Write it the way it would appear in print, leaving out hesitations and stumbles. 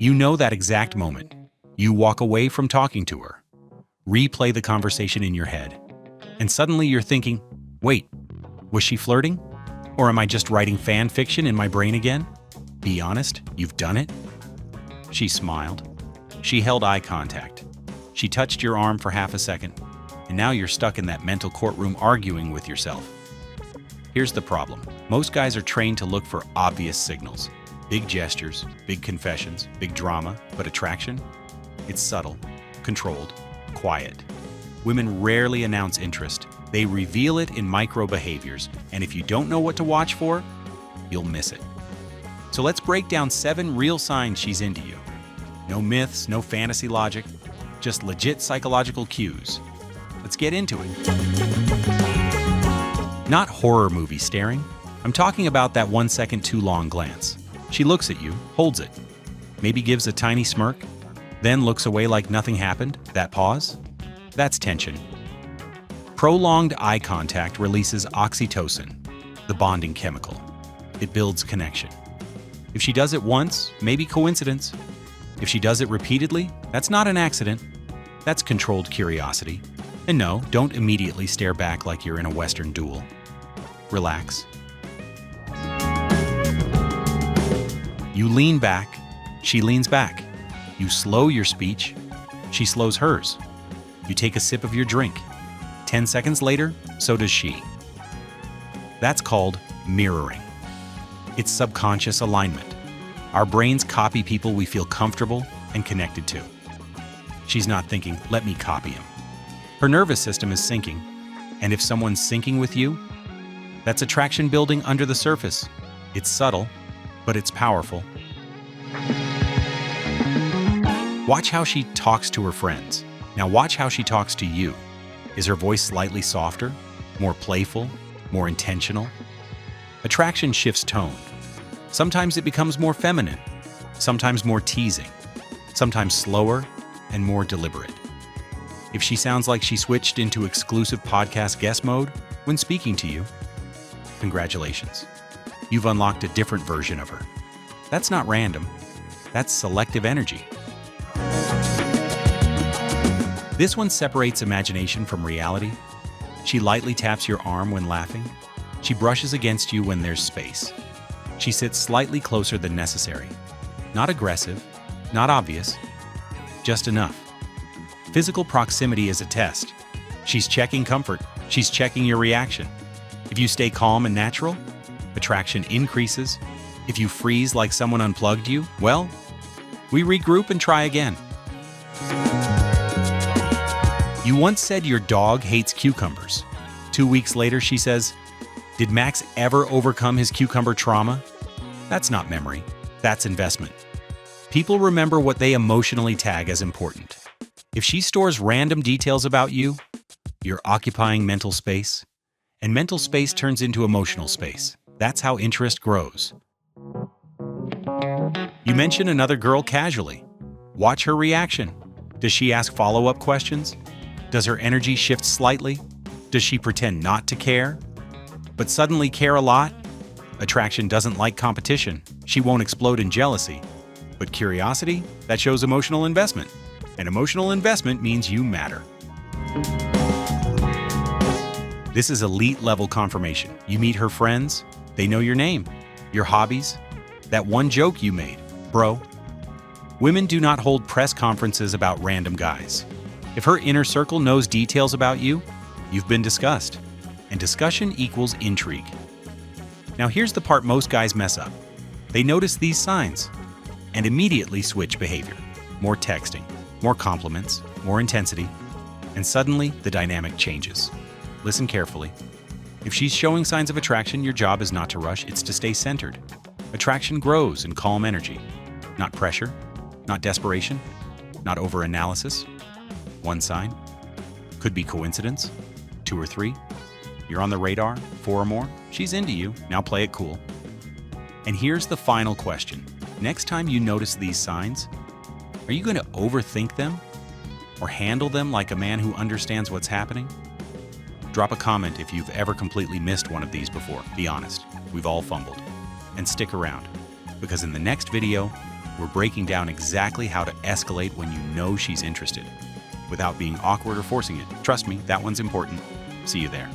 You know that exact moment. You walk away from talking to her, replay the conversation in your head, and suddenly you're thinking, wait, was she flirting? Or am I just writing fan fiction in my brain again? Be honest, you've done it? She smiled. She held eye contact. She touched your arm for half a second, and now you're stuck in that mental courtroom arguing with yourself. Here's the problem. Most guys are trained to look for obvious signals. Big gestures, big confessions, big drama, but attraction? It's subtle, controlled, quiet. Women rarely announce interest. They reveal it in micro behaviors, and if you don't know what to watch for, you'll miss it. So let's break down 7 real signs she's into you. No myths, no fantasy logic, just legit psychological cues. Let's get into it. Not horror movie staring. I'm talking about that 1 second too long glance. She looks at you, holds it, maybe gives a tiny smirk, then looks away like nothing happened. That pause? That's tension. Prolonged eye contact releases oxytocin, the bonding chemical. It builds connection. If she does it once, maybe coincidence. If she does it repeatedly, that's not an accident. That's controlled curiosity. And no, don't immediately stare back like you're in a Western duel. Relax. You lean back, she leans back. You slow your speech, she slows hers. You take a sip of your drink. 10 seconds later, so does she. That's called mirroring. It's subconscious alignment. Our brains copy people we feel comfortable and connected to. She's not thinking, let me copy him. Her nervous system is syncing, and if someone's syncing with you, that's attraction building under the surface. It's subtle, but it's powerful. Watch how she talks to her friends. Now watch how she talks to you. Is her voice slightly softer, more playful, more intentional? Attraction shifts tone. Sometimes it becomes more feminine, sometimes more teasing, sometimes slower and more deliberate. If she sounds like she switched into exclusive podcast guest mode when speaking to you, congratulations. You've unlocked a different version of her. That's not random. That's selective energy. This one separates imagination from reality. She lightly taps your arm when laughing. She brushes against you when there's space. She sits slightly closer than necessary. Not aggressive, not obvious, just enough. Physical proximity is a test. She's checking comfort. She's checking your reaction. If you stay calm and natural, attraction increases. If you freeze like someone unplugged you, well, we regroup and try again. You once said your dog hates cucumbers. 2 weeks later, she says, did Max ever overcome his cucumber trauma? That's not memory. That's investment. People remember what they emotionally tag as important. If she stores random details about you, you're occupying mental space, and mental space turns into emotional space. That's how interest grows. You mention another girl casually. Watch her reaction. Does she ask follow-up questions? Does her energy shift slightly? Does she pretend not to care, but suddenly care a lot? Attraction doesn't like competition. She won't explode in jealousy. But curiosity, that shows emotional investment. And emotional investment means you matter. This is elite level confirmation. You meet her friends, they know your name, your hobbies, that one joke you made, bro. Women do not hold press conferences about random guys. If her inner circle knows details about you, you've been discussed. And discussion equals intrigue. Now here's the part most guys mess up. They notice these signs and immediately switch behavior. More texting, more compliments, more intensity, and suddenly the dynamic changes. Listen carefully. If she's showing signs of attraction, your job is not to rush, it's to stay centered. Attraction grows in calm energy, not pressure, not desperation, not over-analysis. 1 sign. Could be coincidence. 2 or 3. You're on the radar. 4 or more. She's into you. Now play it cool. And here's the final question. Next time you notice these signs, are you going to overthink them or handle them like a man who understands what's happening? Drop a comment if you've ever completely missed one of these before. Be honest. We've all fumbled. And stick around, because in the next video, we're breaking down exactly how to escalate when you know she's interested, without being awkward or forcing it. Trust me, that one's important. See you there.